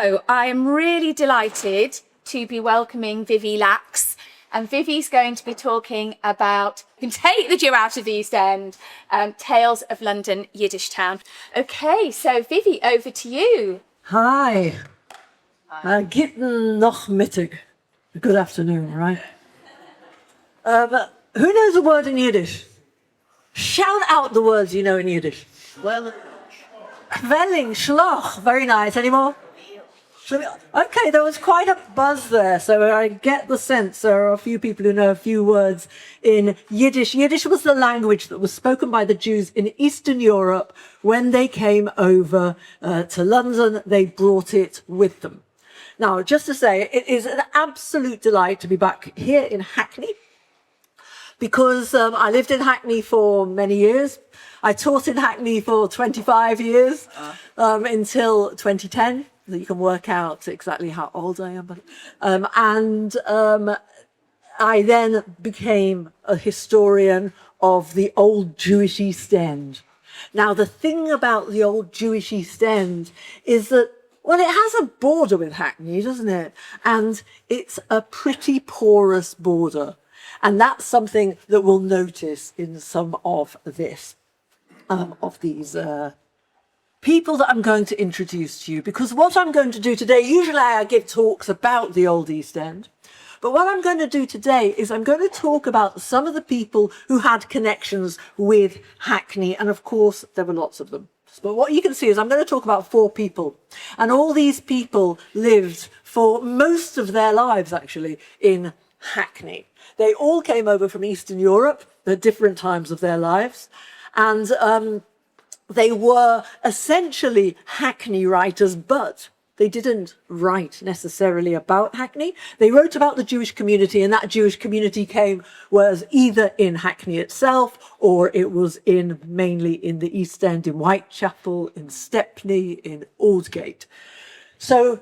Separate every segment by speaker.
Speaker 1: So I am really delighted to be welcoming Vivi Lachs, and Vivi's going to be talking about Take the Jew Out of the East End, Tales of London Yiddishtown. Okay, so Vivi, over to you.
Speaker 2: Hi. Guten Nachmittag. Good afternoon, right? Who knows a word in Yiddish? Shout out the words you know in Yiddish. Well, Welling, Schloch, very nice. Any more? Okay, there was quite a buzz there, so I get the sense there are a few people who know a few words in Yiddish. Yiddish was the language that was spoken by the Jews in Eastern Europe. When they came over to London, they brought it with them. Now, just to say, it is an absolute delight to be back here in Hackney, because I lived in Hackney for many years. I taught in Hackney for 25 years until 2010. You can work out exactly how old I am. I then became a historian of the old Jewish East End. Now, the thing about the old Jewish East End is that, well, it has a border with Hackney, doesn't it? And it's a pretty porous border. And that's something that we'll notice in some of this, of these people that I'm going to introduce to you. Because what I'm going to do today, usually I give talks about the old East End, but what I'm going to do today is I'm going to talk about some of the people who had connections with Hackney. And of course, there were lots of them. But what you can see is I'm going to talk about 4 people. And all these people lived for most of their lives, actually, in Hackney. They all came over from Eastern Europe at different times of their lives. And they were essentially Hackney writers, but they didn't write necessarily about Hackney. They wrote about the Jewish community, and that Jewish community was either in Hackney itself, or it was mainly in the East End, in Whitechapel, in Stepney, in Aldgate. So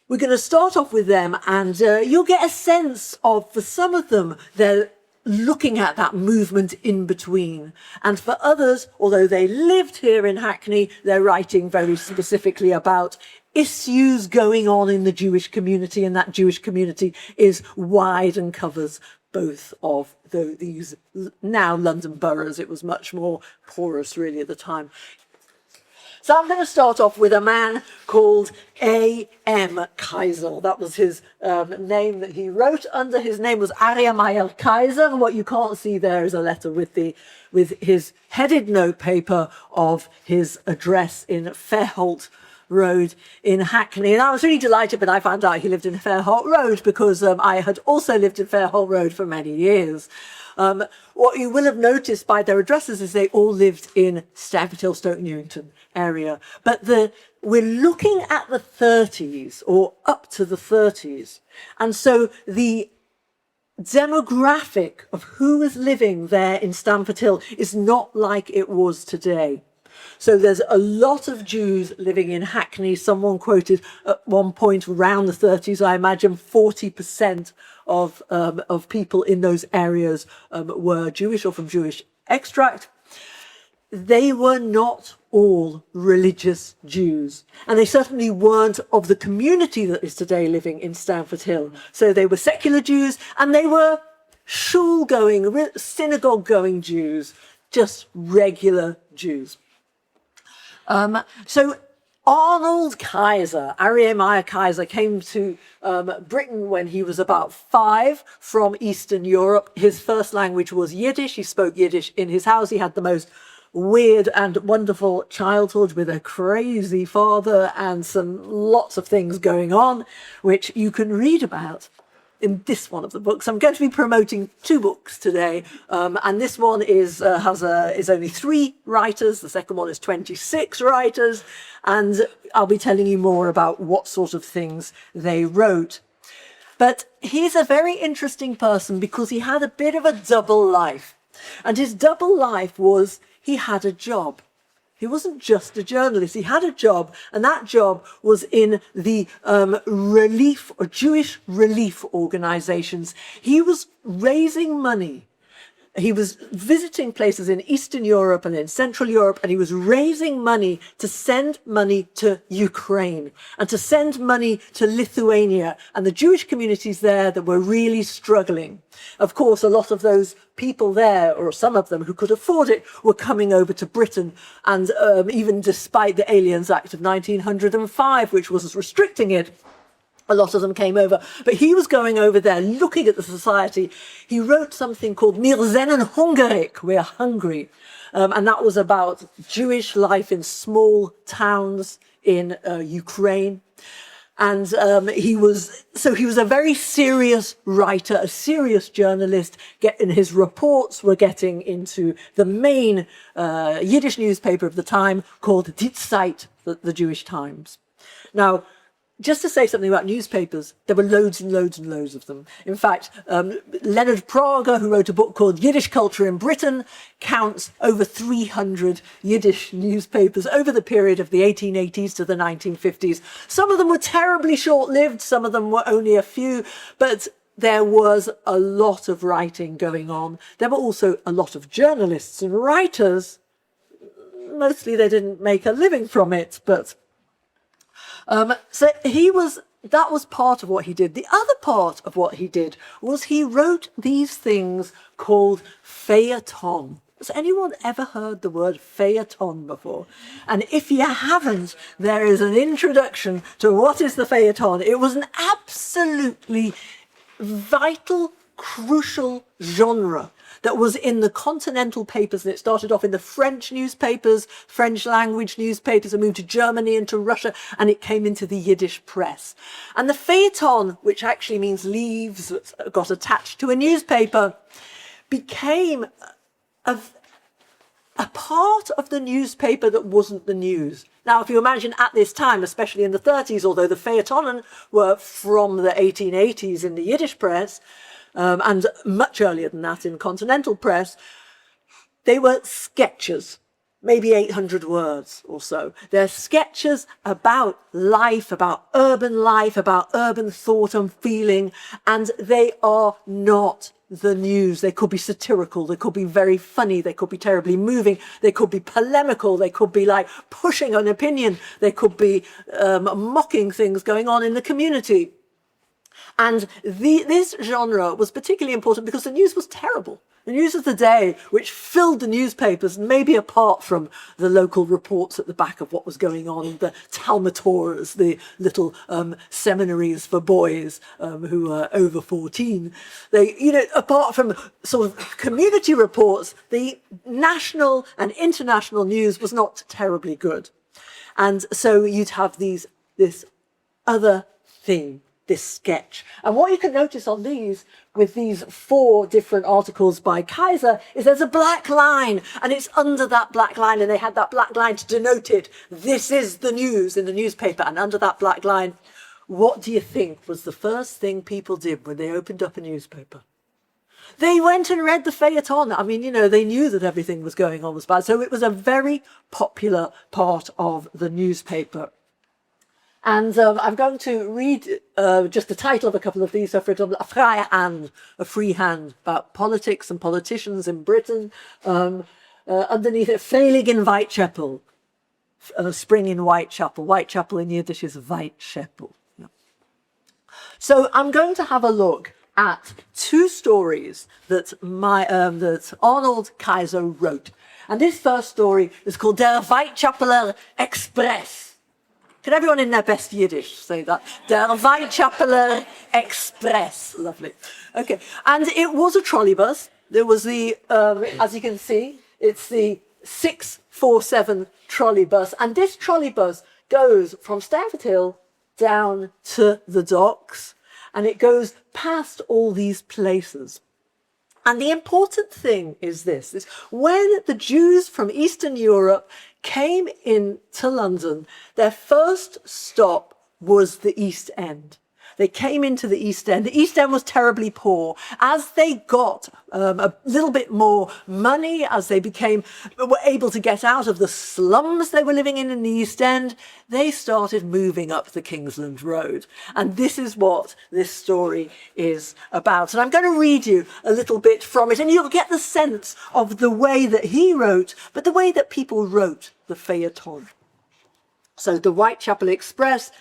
Speaker 2: we're going to start off with them, and you'll get a sense of, for some of them, they're looking at that movement in between. And for others, although they lived here in Hackney, they're writing very specifically about issues going on in the Jewish community, and that Jewish community is wide and covers both of these now London boroughs. It was much more porous, really, at the time. So I'm going to start off with a man called A.M. Kaiser. That was his name that he wrote under. His name was Aryeh Kaiser. And what you can't see there is a letter with his headed notepaper of his address in Fairholt Road in Hackney. And I was really delighted when I found out he lived in Fairholt Road, because I had also lived in Fairholt Road for many years. What you will have noticed by their addresses is they all lived in Stamford Hill, Stoke Newington area. But we're looking at the 30s, or up to the 30s. And so the demographic of who was living there in Stamford Hill is not like it was today. So there's a lot of Jews living in Hackney. Someone quoted at one point around the 30s, I imagine 40% of people in those areas were Jewish or from Jewish extract. They were not all religious Jews, and they certainly weren't of the community that is today living in Stamford Hill. So they were secular Jews, and they were shul-going, synagogue-going Jews, just regular Jews. So Arnold Kaiser, Aryeh Kaiser, came to Britain when he was about 5 from Eastern Europe. His first language was Yiddish. He spoke Yiddish in his house. He had the most weird and wonderful childhood with a crazy father and lots of things going on, which you can read about in this one of the books. I'm going to be promoting 2 books today, and this one is only 3 writers. The second one is 26 writers, and I'll be telling you more about what sort of things they wrote. But he's a very interesting person because he had a bit of a double life, and his double life was he had a job. He wasn't just a journalist. He had a job, and that job was in the relief or Jewish relief organizations. He was raising money he was visiting places in Eastern Europe and in Central Europe, and he was raising money to send money to Ukraine and to send money to Lithuania and the Jewish communities there that were really struggling. Of course, a lot of those people there, or some of them who could afford it, were coming over to Britain. And even despite the Aliens Act of 1905, which was restricting it, a lot of them came over, but he was going over there looking at the society. He wrote something called Wir sind hungrig, we're hungry. And that was about Jewish life in small towns in Ukraine. And he was a very serious writer, a serious journalist, and his reports were getting into the main Yiddish newspaper of the time called Die Zeit, the Jewish Times. Now, just to say something about newspapers, there were loads and loads and loads of them. In fact, Leonard Prager, who wrote a book called Yiddish Culture in Britain, counts over 300 Yiddish newspapers over the period of the 1880s to the 1950s. Some of them were terribly short-lived, some of them were only a few, but there was a lot of writing going on. There were also a lot of journalists and writers. Mostly they didn't make a living from it, but so that was part of what he did. The other part of what he did was he wrote these things called feuilleton. Has anyone ever heard the word feuilleton before? And if you haven't, there is an introduction to what is the feuilleton. It was an absolutely vital, crucial genre that was in the continental papers, and it started off in the French newspapers, French language newspapers, and moved to Germany and to Russia, and it came into the Yiddish press. And the feuilleton, which actually means leaves that got attached to a newspaper, became a part of the newspaper that wasn't the news. Now, if you imagine at this time, especially in the 30s, although the feuilletonen were from the 1880s in the Yiddish press, and much earlier than that in continental press, they were sketches, maybe 800 words or so. They're sketches about life, about urban thought and feeling, and they are not the news. They could be satirical, they could be very funny, they could be terribly moving, they could be polemical, they could be like pushing an opinion, they could be mocking things going on in the community. And this genre was particularly important because the news was terrible. The news of the day, which filled the newspapers, maybe apart from the local reports at the back of what was going on, the Talmud Torahs, the little seminaries for boys who are over 14. Apart from sort of community reports, the national and international news was not terribly good. And so you'd have this other thing, this sketch. And what you can notice on these, with these 4 different articles by Kaiser, is there's a black line, and it's under that black line, and they had that black line to denote it. This is the news in the newspaper. And under that black line, what do you think was the first thing people did when they opened up a newspaper? They went and read the feuilleton. I mean, they knew that everything was going on was bad. So it was a very popular part of the newspaper. And I'm going to read just the title of a couple of these. So, for example, A Freie Hand, a free hand, about politics and politicians in Britain. Underneath it, Frühling in Whitechapel, spring in Whitechapel. Whitechapel in Yiddish is Weitschäppel. Yeah. So I'm going to have a look at 2 stories that that Arnold Kaiser wrote. And this first story is called Der Whitechappeler Express. Can everyone in their best Yiddish say that? Der Whitechappeler Express. Lovely. Okay. And it was a trolleybus. There was the, as you can see, it's the 647 trolleybus. And this trolleybus goes from Stamford Hill down to the docks. And it goes past all these places. And the important thing is this, is when the Jews from Eastern Europe came into London, their first stop was the East End. They came into the East End. The East End was terribly poor. As they got a little bit more money, as they were able to get out of the slums they were living in the East End, they started moving up the Kingsland Road. And this is what this story is about. And I'm going to read you a little bit from it, and you'll get the sense of the way that he wrote, but the way that people wrote the feuilleton. So the Whitechapel Express,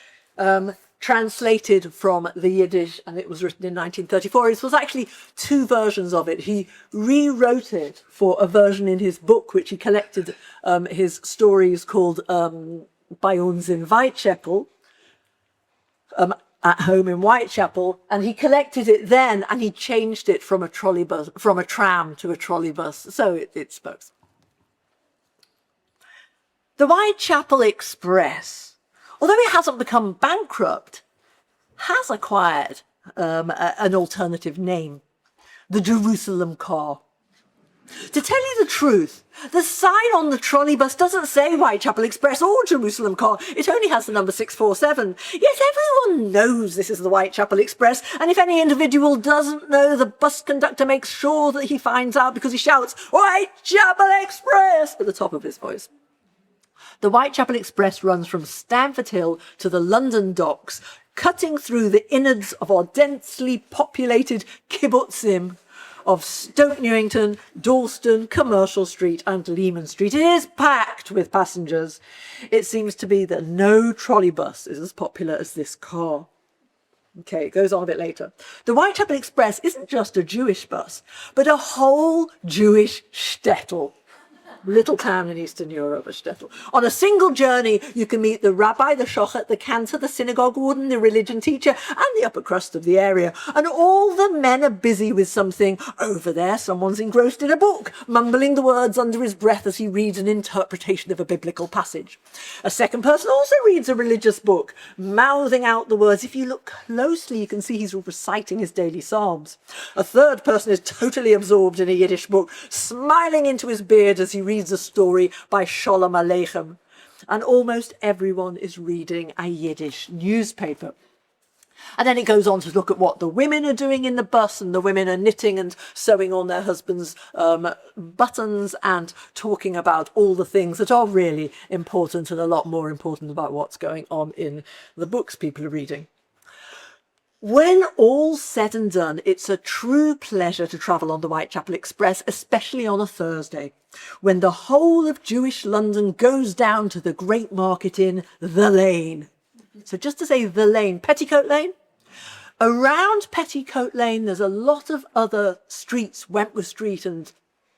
Speaker 2: translated from the Yiddish, and it was written in 1934. It was actually two versions of it. He rewrote it for a version in his book, which he collected his stories called Bei uns in Whitechapel, at home in Whitechapel, and he collected it then, and he changed it from a tram to a trolleybus, so it's both. The Whitechapel Express, although it hasn't become bankrupt, has acquired an alternative name, the Jerusalem car. To tell you the truth, the sign on the trolleybus doesn't say Whitechapel Express or Jerusalem car. It only has the number 647. Yet everyone knows this is the Whitechapel Express, and if any individual doesn't know, the bus conductor makes sure that he finds out because he shouts, "Whitechapel Express!" at the top of his voice. The Whitechapel Express runs from Stamford Hill to the London docks, cutting through the innards of our densely populated kibbutzim of Stoke Newington, Dalston, Commercial Street and Lehman Street. It is packed with passengers. It seems to be that no trolleybus is as popular as this car. Okay, it goes on a bit later. The Whitechapel Express isn't just a Jewish bus, but a whole Jewish shtetl. Little town in Eastern Europe, a shtetl. On a single journey, you can meet the rabbi, the shochet, the cantor, the synagogue warden, the religion teacher, and the upper crust of the area. And all the men are busy with something. Over there, someone's engrossed in a book, mumbling the words under his breath as he reads an interpretation of a biblical passage. A second person also reads a religious book, mouthing out the words. If you look closely, you can see he's reciting his daily psalms. A third person is totally absorbed in a Yiddish book, smiling into his beard as he reads a story by Sholem Aleichem. And almost everyone is reading a Yiddish newspaper. And then it goes on to look at what the women are doing in the bus, and the women are knitting and sewing on their husbands' buttons and talking about all the things that are really important and a lot more important about what's going on in the books people are reading. When all's said and done, it's a true pleasure to travel on the Whitechapel Express, especially on a Thursday, when the whole of Jewish London goes down to the great market in the Lane. So just to say the Lane, Petticoat Lane. Around Petticoat Lane, there's a lot of other streets, Wentworth Street and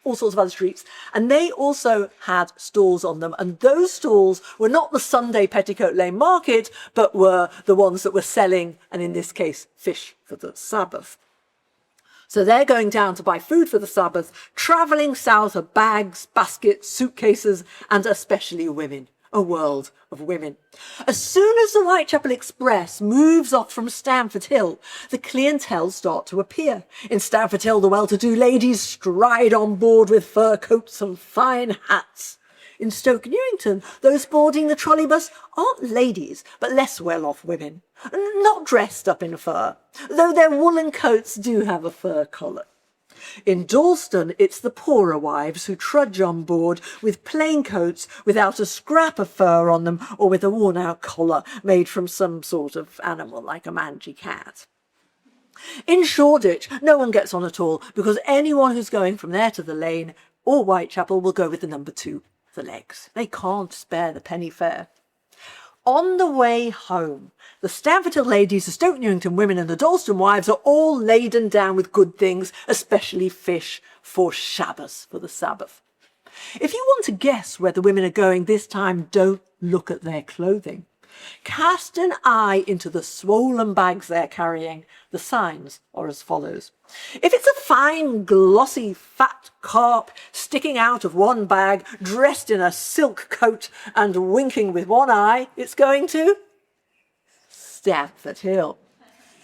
Speaker 2: all sorts of other streets, and they also had stalls on them, and those stalls were not the Sunday Petticoat Lane market, but were the ones that were selling, and in this case, fish for the Sabbath. So they're going down to buy food for the Sabbath. Travelling south are bags, baskets, suitcases, and especially women. A world of women. As soon as the Whitechapel Express moves off from Stamford Hill, the clientele start to appear. In Stamford Hill, the well-to-do ladies stride on board with fur coats and fine hats. In Stoke Newington, those boarding the trolleybus aren't ladies, but less well-off women, not dressed up in fur, though their woolen coats do have a fur collar. In Dalston, it's the poorer wives who trudge on board with plain coats without a scrap of fur on them, or with a worn-out collar made from some sort of animal like a mangy cat. In Shoreditch, no one gets on at all, because anyone who's going from there to the Lane or Whitechapel will go with the number 2, the legs. They can't spare the penny fare. On the way home, the Stamford Hill ladies, the Stoke Newington women and the Dalston wives are all laden down with good things, especially fish for Shabbos, for the Sabbath. If you want to guess where the women are going this time, don't look at their clothing. Cast an eye into the swollen bags they're carrying. The signs are as follows. If it's a fine, glossy, fat carp sticking out of one bag, dressed in a silk coat and winking with one eye, it's going to Stamford Hill.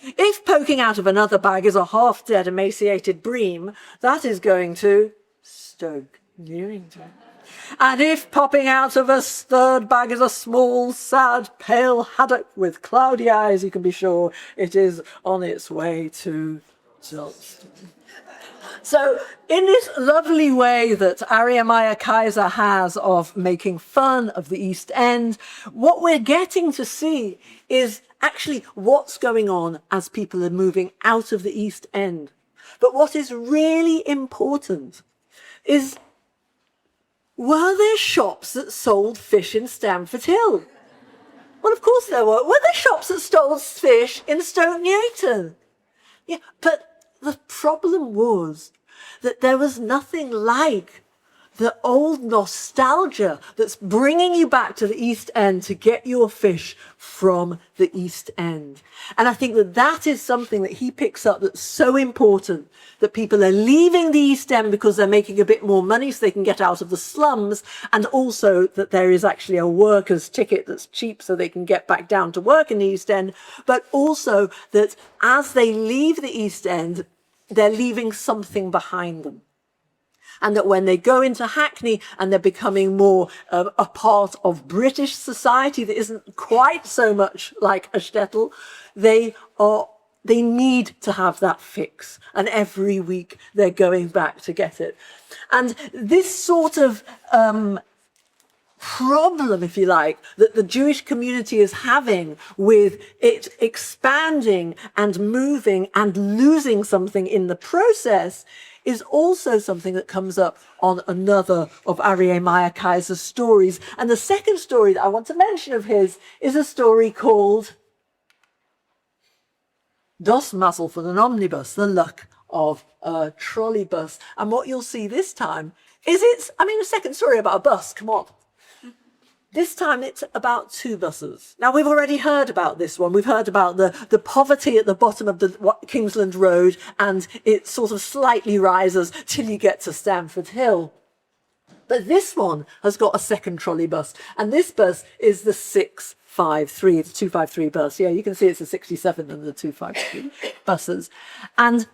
Speaker 2: If poking out of another bag is a half-dead, emaciated bream, that is going to Stoke Newington. And if popping out of a third bag is a small, sad, pale haddock with cloudy eyes, you can be sure it is on its way to Johnston. So in this lovely way that Ariamaya Kaiser has of making fun of the East End, what we're getting to see is actually what's going on as people are moving out of the East End. But what is really important is, were there shops that sold fish in Stamford Hill? Well, of course there were. Were there shops that sold fish in Stoke Newington? Yeah, but the problem was that there was nothing like the old nostalgia that's bringing you back to the East End to get your fish from the East End. And I think that that is something that he picks up that's so important, that people are leaving the East End because they're making a bit more money so they can get out of the slums, and also that there is actually a worker's ticket that's cheap so they can get back down to work in the East End, but also that as they leave the East End, they're leaving something behind them. And that when they go into Hackney and they're becoming more a part of British society that isn't quite so much like a shtetl, they need to have that fix. And every week they're going back to get it. And this sort of problem, if you like, that the Jewish community is having with it expanding and moving and losing something in the process is also something that comes up on another of Aryeh Meyer Kaiser's stories. And the second story that I want to mention of his is a story called Das Mazel von an Omnibus, the luck of a trolley bus. And what you'll see this time is a second story about a bus, come on. This time it's about two buses. Now, we've already heard about this one. We've heard about the poverty at the bottom of the Kingsland Road, and it sort of slightly rises till you get to Stamford Hill. But this one has got a second trolley bus, and this bus is the 653, it's a 253 bus. Yeah, you can see it's a 67 and the 253 buses. And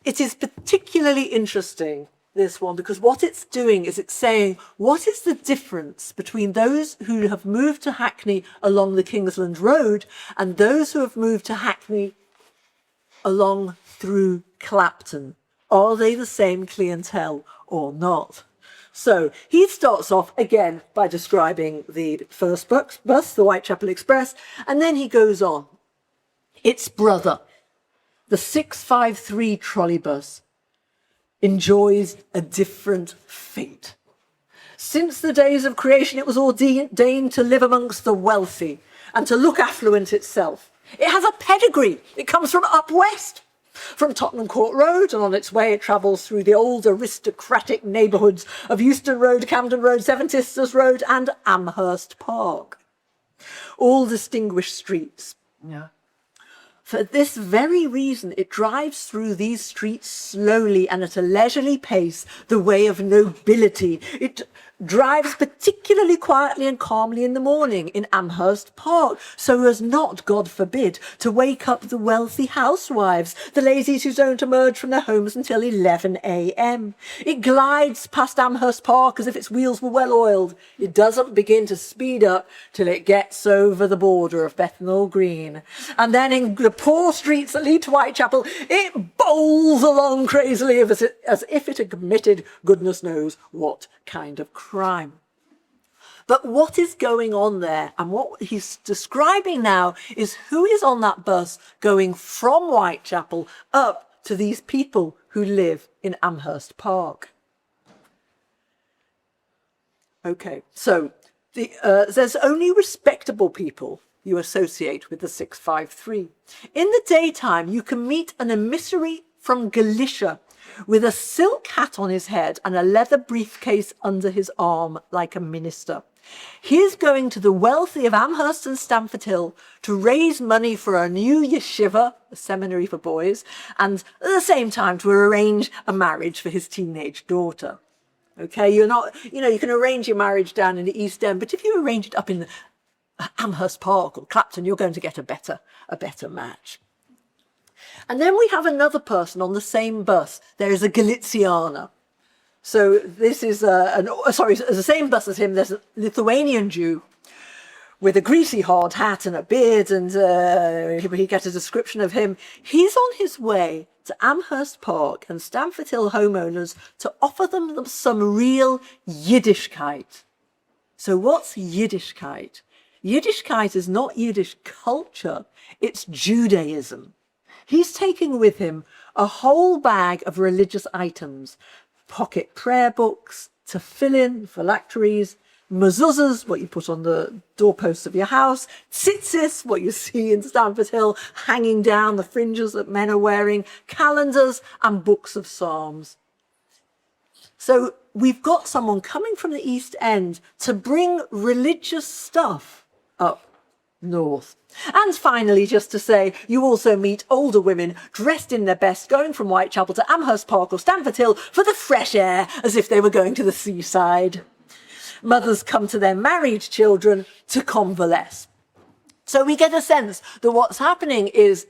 Speaker 2: it is particularly interesting, this one, because what it's doing is it's saying, what is the difference between those who have moved to Hackney along the Kingsland Road and those who have moved to Hackney along through Clapton? Are they the same clientele or not? So he starts off again by describing the first bus, the Whitechapel Express, and then he goes on. Its brother, the 653 trolley bus, enjoys a different fate. Since the days of creation, it was ordained to live amongst the wealthy and to look affluent itself. It has a pedigree. It comes from up west, from Tottenham Court Road, and on its way it travels through the old aristocratic neighbourhoods of Euston Road, Camden Road, Seven Sisters Road and Amherst Park. All distinguished streets. Yeah. For this very reason, it drives through these streets slowly and at a leisurely pace, the way of nobility. It drives particularly quietly and calmly in the morning in Amherst Park, so as not, God forbid, to wake up the wealthy housewives, the ladies who don't emerge from their homes until 11 a.m. It glides past Amherst Park as if its wheels were well oiled. It doesn't begin to speed up till it gets over the border of Bethnal Green. And then in the poor streets that lead to Whitechapel, it bowls along crazily as if it had committed goodness knows what kind of crime. But what is going on there, and what he's describing now, is who is on that bus going from Whitechapel up to these people who live in Amherst Park. Okay, so there's only respectable people you associate with the 653. In the daytime, you can meet an emissary from Galicia with a silk hat on his head and a leather briefcase under his arm like a minister. He is going to the wealthy of Amherst and Stamford Hill to raise money for a new yeshiva, a seminary for boys, and at the same time to arrange a marriage for his teenage daughter. Okay, you can arrange your marriage down in the East End, but if you arrange it up in Amherst Park or Clapton, you're going to get a better match. And then we have another person on the same bus. There is a Galiziana. So this is the same bus as him. There's a Lithuanian Jew with a greasy hard hat and a beard, and he gets a description of him. He's on his way to Amherst Park and Stamford Hill homeowners to offer them some real Yiddishkeit. So what's Yiddishkeit? Yiddishkeit is not Yiddish culture, it's Judaism. He's taking with him a whole bag of religious items, pocket prayer books, tefillin, phylacteries, mezuzahs, what you put on the doorposts of your house, tzitzis, what you see in Stamford Hill, hanging down the fringes that men are wearing, calendars, and books of psalms. So we've got someone coming from the East End to bring religious stuff up north. And finally, just to say, you also meet older women dressed in their best, going from Whitechapel to Amherst Park or Stamford Hill for the fresh air, as if they were going to the seaside. Mothers come to their married children to convalesce. So we get a sense that what's happening is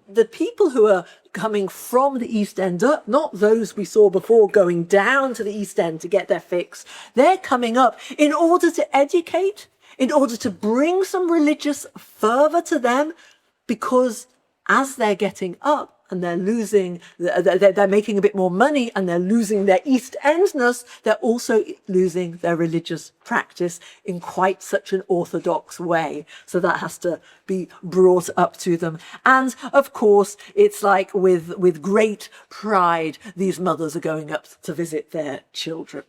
Speaker 2: the people who are coming from the East End up, not those we saw before going down to the East End to get their fix, they're coming up in order to educate, in order to bring some religious fervour to them, because as they're getting up and they're losing, they're making a bit more money and they're losing their East Endness, they're also losing their religious practice in quite such an orthodox way. So that has to be brought up to them. And of course, it's like with great pride, these mothers are going up to visit their children.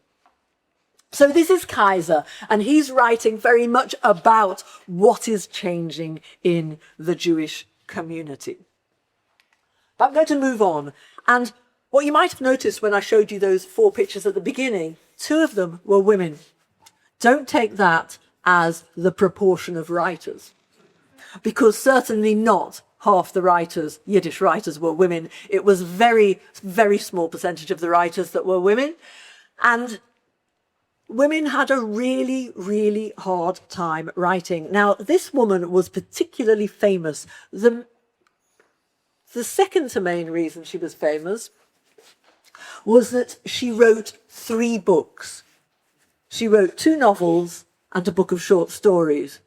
Speaker 2: So this is Kaiser, and he's writing very much about what is changing in the Jewish community. But I'm going to move on. And what you might have noticed when I showed you those 4 pictures at the beginning, 2 of them were women. Don't take that as the proportion of writers, because certainly not half the writers, Yiddish writers, were women. It was very, very small percentage of the writers that were women. And women had a really, really hard time writing. Now, this woman was particularly famous. The second to main reason she was famous was that she wrote 3 books. She wrote 2 novels and a book of short stories.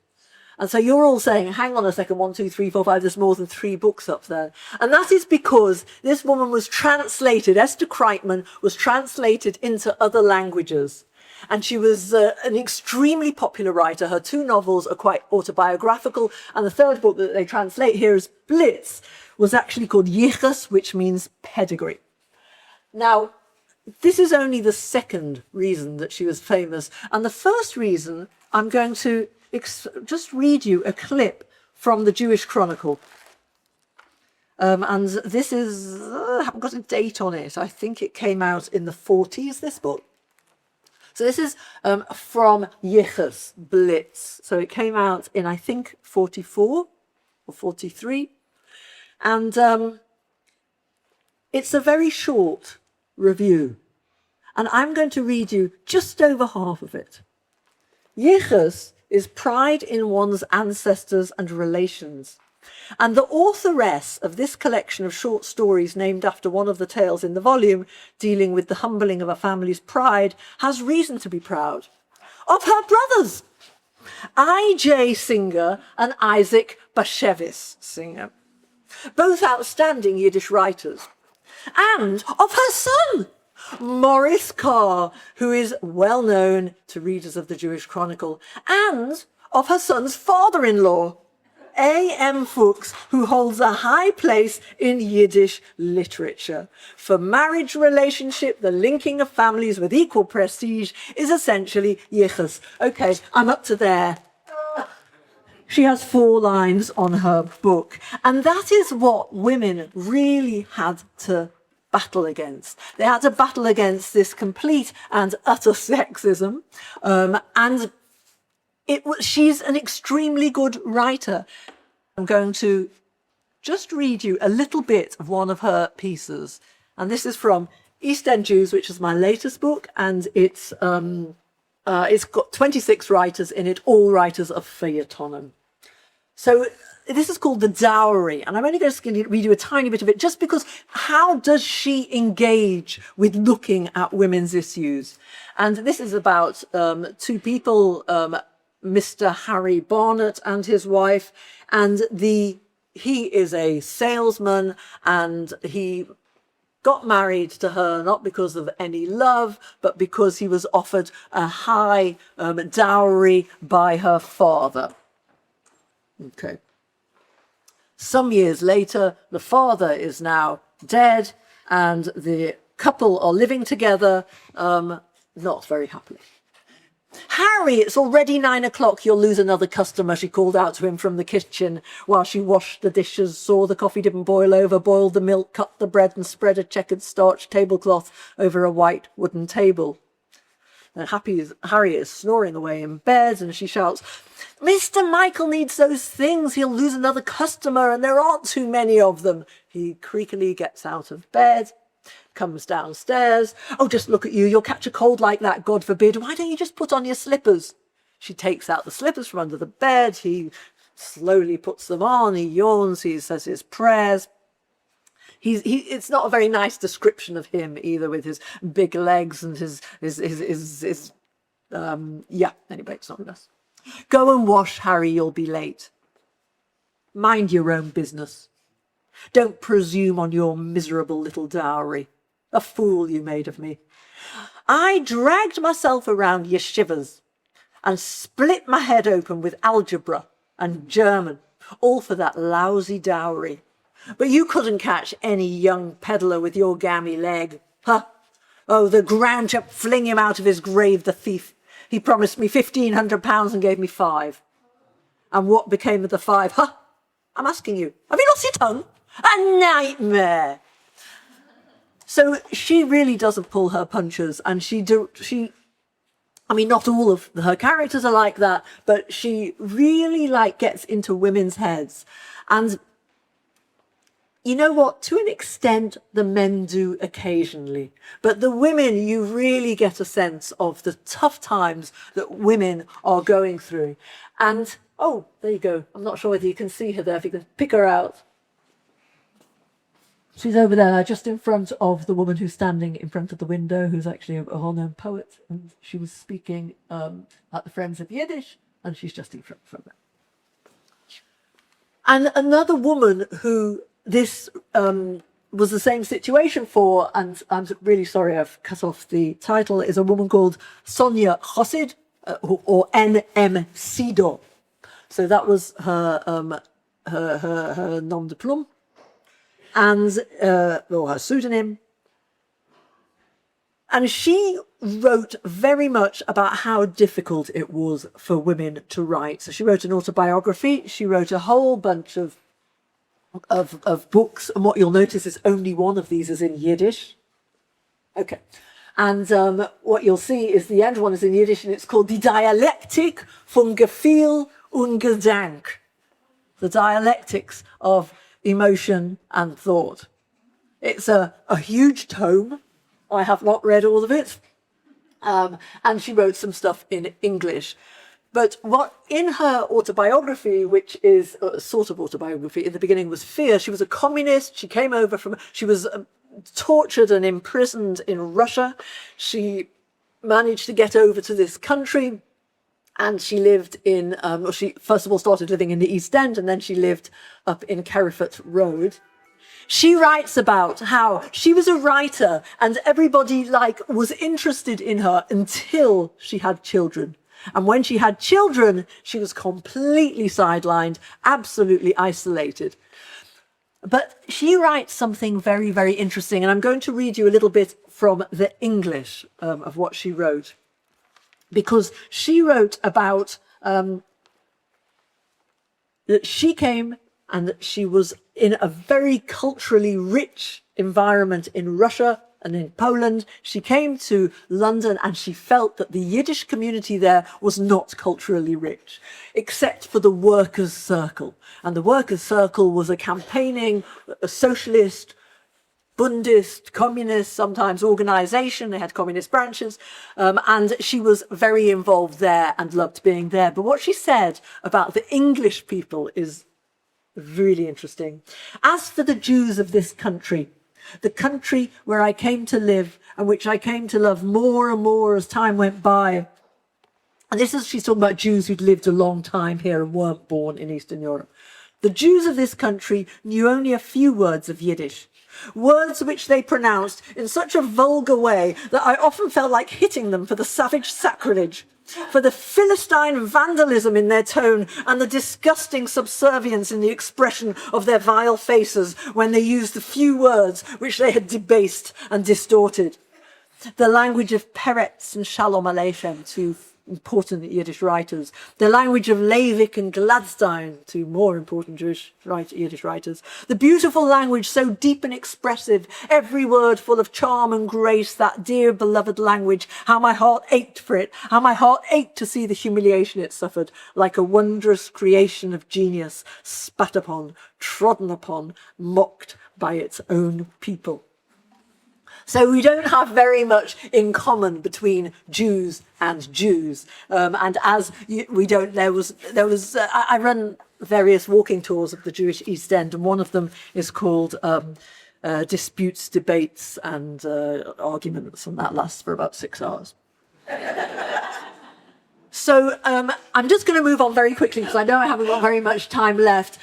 Speaker 2: And so you're all saying, hang on a second, 1, 2, 3, 4, 5, there's more than 3 books up there. And that is because this woman was translated, Esther Kreitman was translated into other languages. And she was an extremely popular writer. Her 2 novels are quite autobiographical. And the 3rd book that they translate here is Blitz, was actually called Yichus, which means pedigree. Now, this is only the 2nd reason that she was famous. And the first reason, I'm going to just read you a clip from the Jewish Chronicle. And this is, I haven't got a date on it. I think it came out in the 40s, this book. So this is from Yichus, Blitz. So it came out in, I think, 44 or 43. And it's a very short review. And I'm going to read you just over half of it. Yichus is pride in one's ancestors and relations. And the authoress of this collection of short stories named after one of the tales in the volume, dealing with the humbling of a family's pride, has reason to be proud of her brothers, I.J. Singer and Isaac Bashevis Singer, both outstanding Yiddish writers, and of her son, Morris Carr, who is well known to readers of the Jewish Chronicle, and of her son's father-in-law, A.M. Fuchs, who holds a high place in Yiddish literature. For marriage relationship, the linking of families with equal prestige is essentially Yichus. Okay, I'm up to there. She has 4 lines on her book. And that is what women really had to battle against. They had to battle against this complete and utter sexism. And she's an extremely good writer. I'm going to just read you a little bit of one of her pieces. And this is from East End Jews, which is my latest book. And it's got 26 writers in it, all writers of feuilleton. So this is called the dowry, and I'm only just going to read you a tiny bit of it, just because how does she engage with looking at women's issues? And this is about two people, Mr. Harry Barnett and his wife, and he is a salesman, and he got married to her not because of any love, but because he was offered a high dowry by her father. Okay. Some years later, the father is now dead, and the couple are living together, not very happily. Harry, it's already 9 o'clock. You'll lose another customer, she called out to him from the kitchen while she washed the dishes, saw the coffee didn't boil over, boiled the milk, cut the bread, and spread a checkered starch tablecloth over a white wooden table. And Harry is snoring away in bed, and she shouts, "Mr. Michael needs those things. He'll lose another customer, and there aren't too many of them." He creakily gets out of bed, comes downstairs. "Oh, just look at you. You'll catch a cold like that, God forbid. Why don't you just put on your slippers?" She takes out the slippers from under the bed. He slowly puts them on. He yawns. He says his prayers. It's not a very nice description of him either, with his big legs and anyway, it's not nice. "Go and wash, Harry. You'll be late. Mind your own business. Don't presume on your miserable little dowry. A fool you made of me. I dragged myself around yeshivas and split my head open with algebra and German, all for that lousy dowry. But you couldn't catch any young peddler with your gammy leg. Huh? Oh, the ground shall fling him out of his grave, the thief. He promised me £1,500 and gave me 5. And what became of the 5? Huh? I'm asking you. Have you lost your tongue? A nightmare." So she really doesn't pull her punches, and not all of her characters are like that, but she really gets into women's heads. And you know what? To an extent, the men do occasionally. But the women, you really get a sense of the tough times that women are going through. And, oh, there you go. I'm not sure whether you can see her there, if you can pick her out. She's over there, just in front of the woman who's standing in front of the window, who's actually a well-known poet. And she was speaking at the Friends of Yiddish, and she's just in front of them. And another woman who this was the same situation for, and I'm really sorry I've cut off the title, is a woman called Sonia Chosid, or N.M. Sido. So that was her nom de plume, and her pseudonym. And she wrote very much about how difficult it was for women to write. So she wrote an autobiography. She wrote a whole bunch of books, and what you'll notice is only one of these is in Yiddish. Okay. And what you'll see is the end one is in Yiddish, and it's called Die Dialektik von Gefühl und Gedank. The dialectics of emotion and thought. It's a huge tome. I have not read all of it. And she wrote some stuff in English. But what in her autobiography, which is a sort of autobiography, in the beginning was fear. She was a communist. She came over she was tortured and imprisoned in Russia. She managed to get over to this country, and she lived in, she first of all started living in the East End, and then she lived up in Kerriford Road. She writes about how she was a writer and everybody was interested in her until she had children. And when she had children, she was completely sidelined, absolutely isolated. But she writes something very, very interesting, and I'm going to read you a little bit from the English of what she wrote. Because she wrote about that she came and that she was in a very culturally rich environment in Russia and in Poland. She came to London and she felt that the Yiddish community there was not culturally rich, except for the workers' circle. And the workers' circle was a campaigning, a socialist, Bundist, communist, sometimes organisation. They had communist branches. And she was very involved there and loved being there. But what she said about the English people is really interesting. As for the Jews of this country, the country where I came to live and which I came to love more and more as time went by. And she's talking about Jews who'd lived a long time here and weren't born in Eastern Europe. The Jews of this country knew only a few words of Yiddish, words which they pronounced in such a vulgar way that I often felt like hitting them for the savage sacrilege, for the Philistine vandalism in their tone and the disgusting subservience in the expression of their vile faces when they used the few words which they had debased and distorted. The language of Peretz and Shalom Aleichem, two important Yiddish writers, the language of Leivik and Gladstein, two more important Yiddish writers, the beautiful language so deep and expressive, every word full of charm and grace, that dear beloved language, how my heart ached for it, how my heart ached to see the humiliation it suffered, like a wondrous creation of genius, spat upon, trodden upon, mocked by its own people. So we don't have very much in common between Jews and Jews. And as we don't, I run various walking tours of the Jewish East End, and one of them is called Disputes, Debates and Arguments, and that lasts for about 6 hours. So I'm just going to move on very quickly because I know I haven't got very much time left.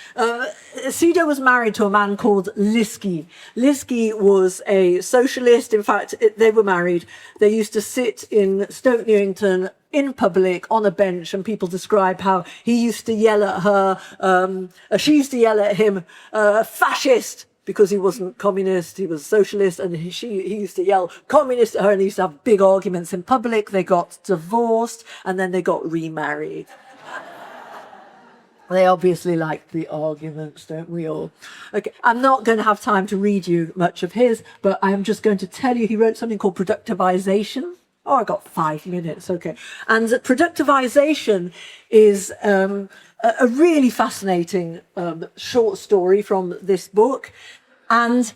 Speaker 2: Sido was married to a man called Liski. Liski was a socialist. In fact, they were married. They used to sit in Stoke Newington in public on a bench, and people describe how he used to yell at her. She used to yell at him, fascist, because he wasn't communist, he was socialist, and he used to yell communist at her, and they used to have big arguments in public. They got divorced, and then they got remarried. They obviously like the arguments, don't we all? Okay, I'm not going to have time to read you much of his, but I'm just going to tell you he wrote something called Productivization. Oh, I got 5 minutes, okay. And Productivization is a really fascinating short story from this book. And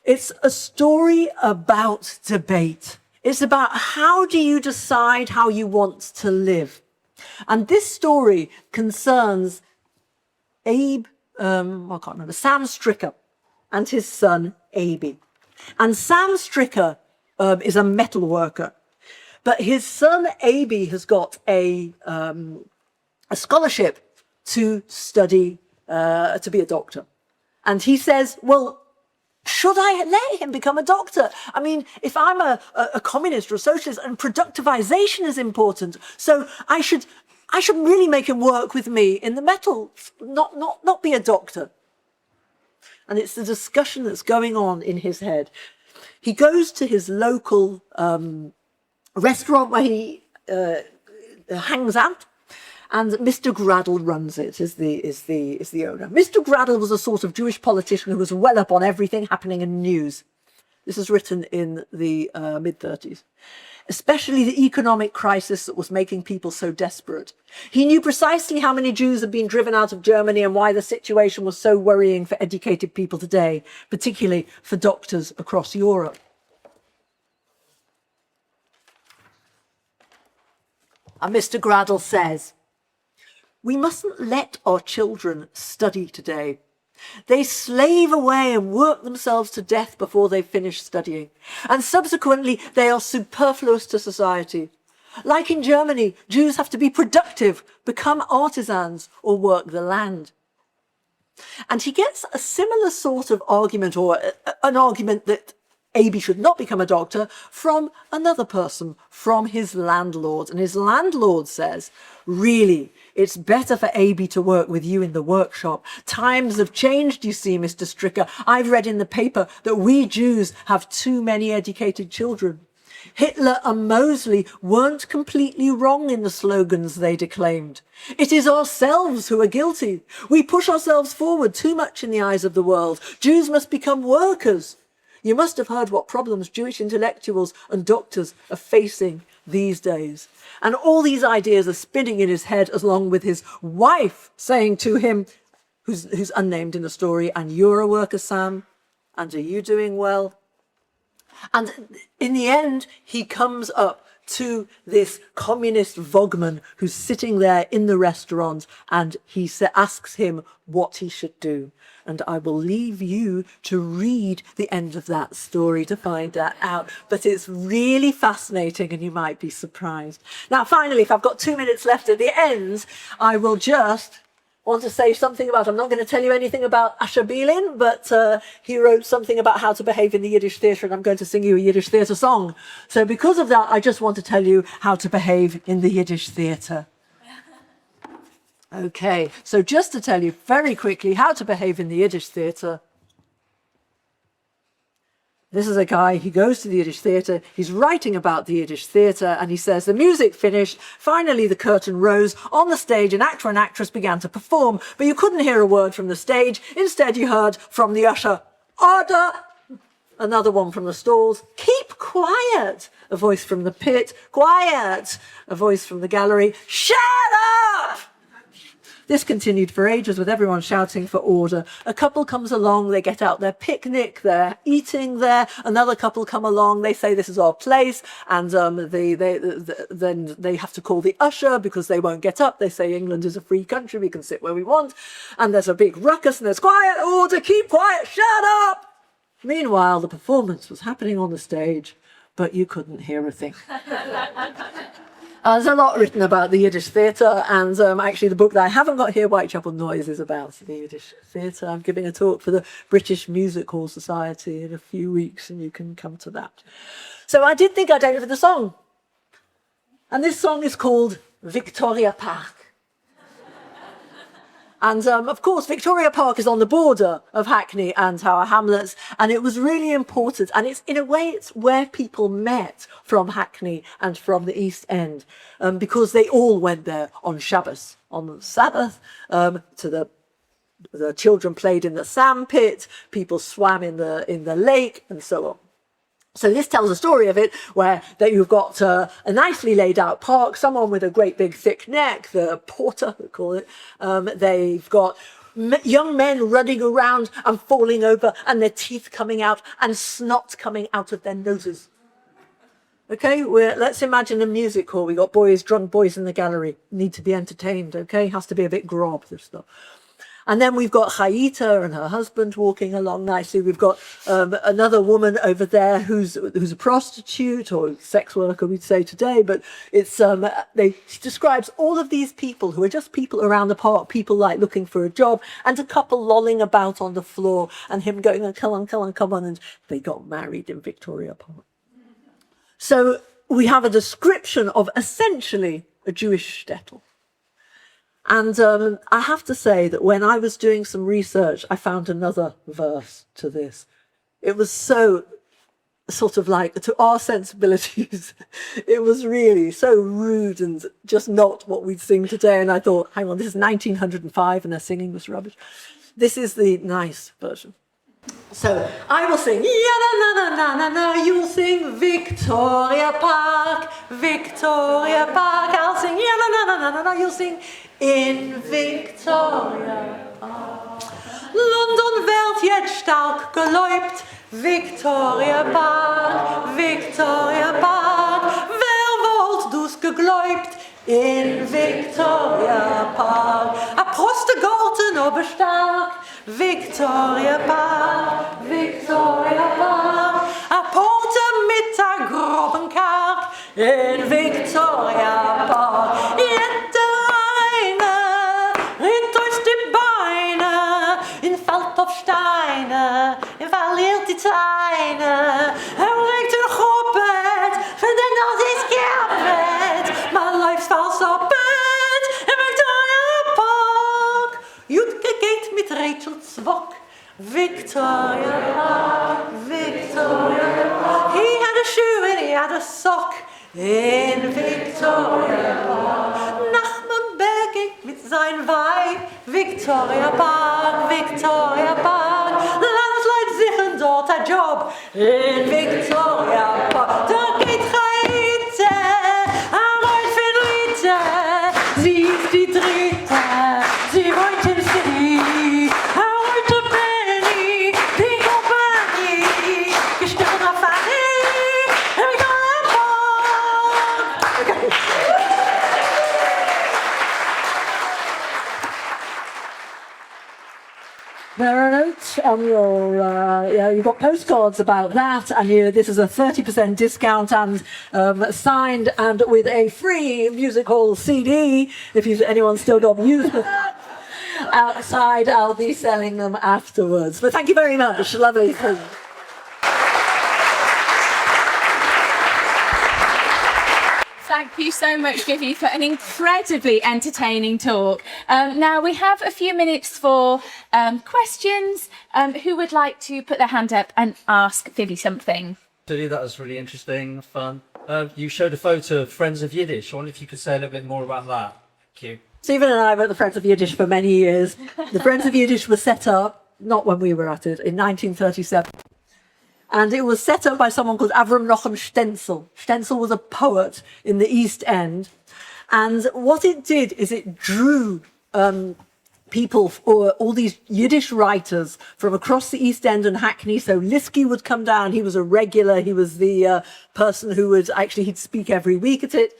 Speaker 2: it's a story about debate. It's about how do you decide how you want to live. And this story concerns Sam Stricker and his son, Abe. And Sam Stricker is a metal worker. But his son, Abe, has got a scholarship to study, to be a doctor. And he says, well, should I let him become a doctor? I mean, if I'm a communist or a socialist, and productivization is important, so I should really make him work with me in the metal, not be a doctor. And it's the discussion that's going on in his head. He goes to his local restaurant where he hangs out, and Mr. Graddle runs it, is the owner. Mr. Graddle was a sort of Jewish politician who was well up on everything happening in news. This is written in the mid-30s. Especially the economic crisis that was making people so desperate. He knew precisely how many Jews had been driven out of Germany and why the situation was so worrying for educated people today, particularly for doctors across Europe. And Mr. Graddle says, we mustn't let our children study today. They slave away and work themselves to death before they finish studying. And subsequently, they are superfluous to society. Like in Germany, Jews have to be productive, become artisans, or work the land. And he gets a similar sort of argument, or an argument that Abe should not become a doctor, from another person, from his landlord. And his landlord says, really, it's better for Abe to work with you in the workshop. Times have changed, you see, Mr. Stricker. I've read in the paper that we Jews have too many educated children. Hitler and Mosley weren't completely wrong in the slogans they declaimed. It is ourselves who are guilty. We push ourselves forward too much in the eyes of the world. Jews must become workers. You must have heard what problems Jewish intellectuals and doctors are facing these days. And all these ideas are spinning in his head, along with his wife saying to him, who's unnamed in the story, and you're a worker, Sam, And are you doing well? And in the end, he comes up to this communist Vogman who's sitting there in the restaurant, and he asks him what he should do. And I will leave you to read the end of that story to find that out. But it's really fascinating, and you might be surprised. Now, finally, if I've got 2 minutes left at the end, I will just want to say something about, I'm not going to tell you anything about Asher Bielin, but he wrote something about how to behave in the Yiddish theatre, and I'm going to sing you a Yiddish theatre song. So because of that, I just want to tell you how to behave in the Yiddish theatre. Okay, so just to tell you very quickly how to behave in the Yiddish theatre. This is a guy, he goes to the Yiddish theatre, he's writing about the Yiddish theatre, and he says, the music finished, finally the curtain rose, on the stage an actor and actress began to perform, but you couldn't hear a word from the stage, instead you heard from the usher, order! Another one from the stalls, keep quiet! A voice from the pit, quiet! A voice from the gallery, shut up! This continued for ages with everyone shouting for order. A couple comes along, they get out their picnic, they're eating there. Another couple come along, they say this is our place, and then they have to call the usher because they won't get up. They say England is a free country, we can sit where we want. And there's a big ruckus and there's quiet, order, keep quiet, shut up! Meanwhile, the performance was happening on the stage, but you couldn't hear a thing. There's a lot written about the Yiddish theatre, and actually the book that I haven't got here, Whitechapel Noise, is about the Yiddish theatre. I'm giving a talk for the British Music Hall Society in a few weeks, and you can come to that. So I did think I'd end with a song. And this song is called Victoria Park. And of course, Victoria Park is on the border of Hackney and Tower Hamlets, and it was really important. And it's, in a way, it's where people met from Hackney and from the East End, because they all went there on Shabbos, on the Sabbath, to the children played in the sandpit, people swam in the lake, and so on. So this tells a story of it where that you've got a nicely laid out park, someone with a great big thick neck, the porter, we call it. They've got young men running around and falling over and their teeth coming out and snot coming out of their noses. Okay, let's imagine a music hall. We got drunk boys in the gallery, need to be entertained, okay? Has to be a bit grob, this stuff. And then we've got Chayita and her husband walking along nicely. We've got another woman over there who's a prostitute or sex worker, we'd say today. But it's she describes all of these people who are just people around the park, people like looking for a job, and a couple lolling about on the floor, and him going, oh, come on, come on, come on. And they got married in Victoria Park. So we have a description of essentially a Jewish shtetl. And I have to say that when I was doing some research, I found another verse to this. It was so sort of like, to our sensibilities, it was really so rude and just not what we'd sing today. And I thought, hang on, this is 1905 and they're singing this rubbish. This is the nice version. So I will sing, ya-na-na-na-na-na, you'll sing Victoria Park, Victoria Park. I'll sing, ya-na-na-na-na-na, you'll sing in Victoria Park. London wird jetzt stark geläubt, Victoria Park, Victoria Park. Wer wollt du's gegläubt? In Victoria Park. A Proste Garten ober stark, Victoria Park, Victoria Park. A Porte mit a groben Kark, in Victoria Park. Jette eine, rinnt euch die Beine, in Feld auf Steine, in verliert die Zeine. Legt een groepet, verdenkt als iets gerbet, maar life's vals op het, in Victoria Park. Jutke geht mit Rachel Zwok, Victoria Park, Victoria Park. He had a shoe and he had a sock, in Victoria Park. Nachman Berging mit sein Weib, Victoria Park, Victoria Park. Landsleid sichern dort ein Job, in Victoria Park. Da geht Reite, Arbeit für Leute, sie ist die dritte, sie wollte sie. Heute Penny, Pink Open, There are notes on your, you've got postcards about that, and this is a 30% discount and signed and with a free musical CD. If anyone's still got music outside, I'll be selling them afterwards. But thank you very much. Lovely.
Speaker 1: Thank you so much, Vivi, for an incredibly entertaining talk. Now we have a few minutes for questions. Who would like to put their hand up and ask Vivi something?
Speaker 3: That was really interesting, fun. You showed a photo of Friends of Yiddish. I wonder if you could say a little bit more about that. Thank you.
Speaker 2: Stephen and I were at the Friends of Yiddish for many years. The Friends of Yiddish were set up, not when we were at it, in 1937. And it was set up by someone called Avram Nochem Stenzel. Stenzel was a poet in the East End. And what it did is it drew people, or all these Yiddish writers from across the East End and Hackney. So Liskey would come down. He was a regular. He was the person who would he'd speak every week at it.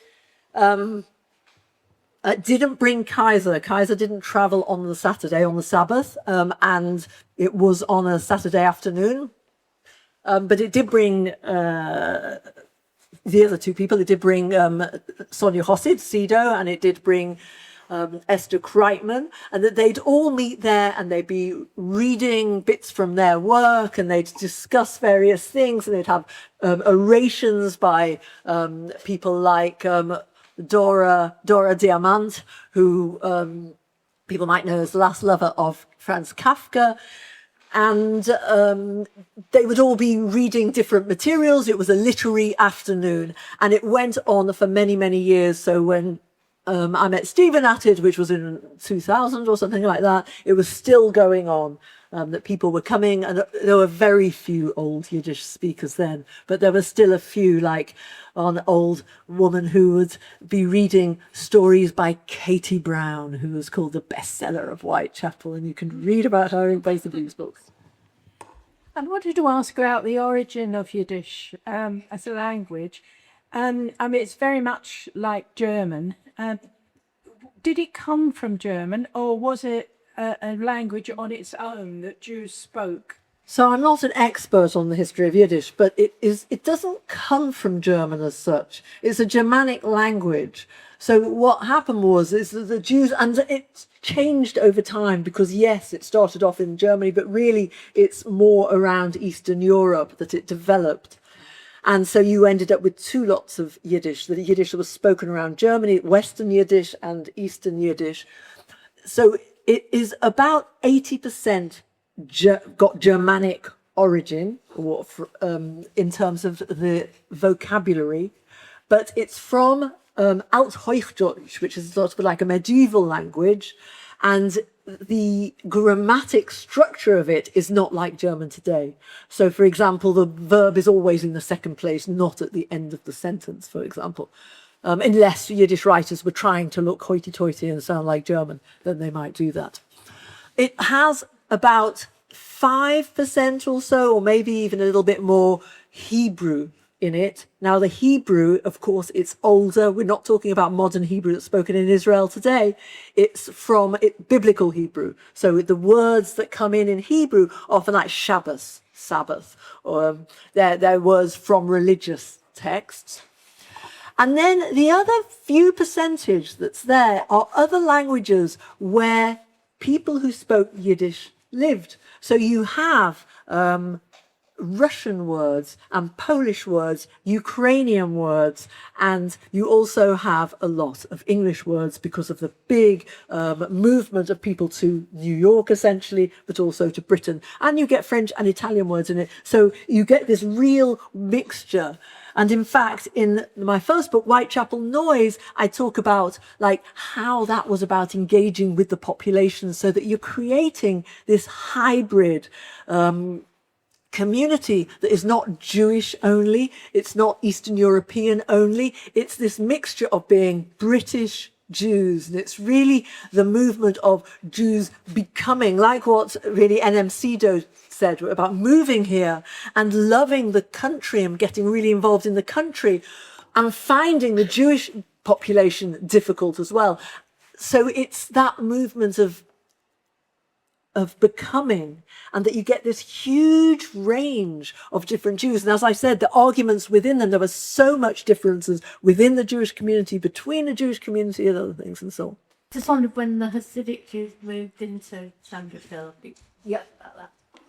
Speaker 2: Didn't bring Kaiser. Kaiser didn't travel on the Saturday, on the Sabbath. And it was on a Saturday afternoon. But it did bring the other two people. It did bring Sonia Hossid, Sido, and it did bring Esther Kreitman, and that they'd all meet there and they'd be reading bits from their work and they'd discuss various things, and they'd have orations by people like Dora Diamant, who people might know as the last lover of Franz Kafka. And they would all be reading different materials. It was a literary afternoon, and it went on for many, many years. So when I met Stephen at it, which was in 2000 or something like that, it was still going on, that people were coming, and there were very few old Yiddish speakers then, but there were still a few, like an old woman who would be reading stories by Katie Brown, who was called the bestseller of Whitechapel, and you can read about her in both of these books.
Speaker 4: I wanted to ask about the origin of Yiddish as a language. I mean, it's very much like German. Did it come from German, or was it a language on its own that Jews spoke?
Speaker 2: So I'm not an expert on the history of Yiddish, but it doesn't come from German as such. It's a Germanic language. So what happened is that the Jews, and it changed over time, because yes, it started off in Germany, but really it's more around Eastern Europe that it developed. And so you ended up with two lots of Yiddish. The Yiddish that was spoken around Germany, Western Yiddish and Eastern Yiddish. So it is about 80% got Germanic origin, or in terms of the vocabulary, but it's from Althochdeutsch, which is sort of like a medieval language, and the grammatic structure of it is not like German today. So, for example, the verb is always in the second place, not at the end of the sentence, for example. Unless Yiddish writers were trying to look hoity-toity and sound like German, then they might do that. It has about 5% or so, or maybe even a little bit more, Hebrew in it. Now, the Hebrew, of course, it's older. We're not talking about modern Hebrew that's spoken in Israel today. It's from biblical Hebrew. So the words that come in Hebrew are often like Shabbos, Sabbath, or they're words from religious texts. And then the other few percentage that's there are other languages where people who spoke Yiddish lived. So you have Russian words and Polish words, Ukrainian words, and you also have a lot of English words because of the big movement of people to New York, essentially, but also to Britain. And you get French and Italian words in it. So you get this real mixture. And in fact, in my first book, Whitechapel Noise, I talk about like how that was about engaging with the population, so that you're creating this hybrid community that is not Jewish only, it's not Eastern European only, it's this mixture of being British Jews, and it's really the movement of Jews becoming, like what really NMCDO said about moving here and loving the country and getting really involved in the country, and finding the Jewish population difficult as well. So it's that movement of of becoming, and that you get this huge range of different Jews. And as I said, the arguments within them, there were so much differences within the Jewish community, between the Jewish community and other things and so on.
Speaker 5: Just wondered when the Hasidic Jews moved into Stamford Hill.
Speaker 2: Yeah.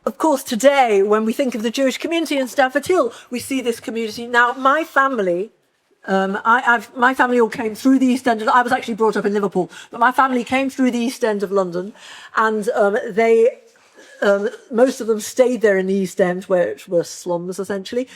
Speaker 2: Of course, today, when we think of the Jewish community in Stamford Hill, we see this community. Now, my family, my family all came through the East End. I was actually brought up in Liverpool, but my family came through the East End of London, and most of them stayed there in the East End, where it were slums essentially.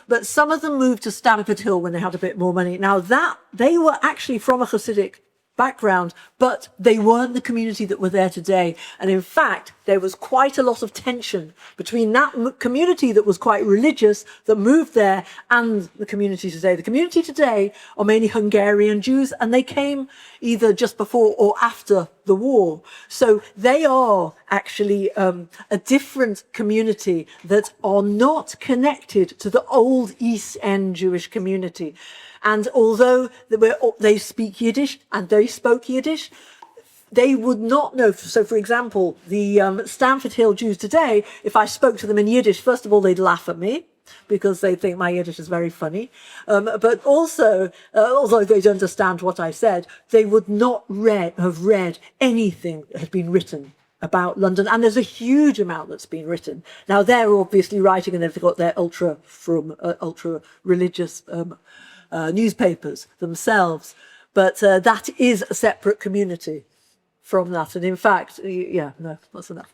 Speaker 2: But some of them moved to Stamford Hill when they had a bit more money. Now that they were actually from a Hasidic background, but they weren't the community that were there today. And in fact, there was quite a lot of tension between that community that was quite religious that moved there and the community today. The community today are mainly Hungarian Jews, and they came either just before or after the war. So they are actually a different community that are not connected to the old East End Jewish community. And although they speak Yiddish and they spoke Yiddish, they would not know. So, for example, the Stamford Hill Jews today, if I spoke to them in Yiddish, first of all, they'd laugh at me because they think my Yiddish is very funny. But also, although they'd understand what I said, they would not have read anything that had been written about London. And there's a huge amount that's been written. Now, they're obviously writing, and they've got their ultra religious newspapers themselves, but that is a separate community from that. And in fact, yeah, no, that's enough.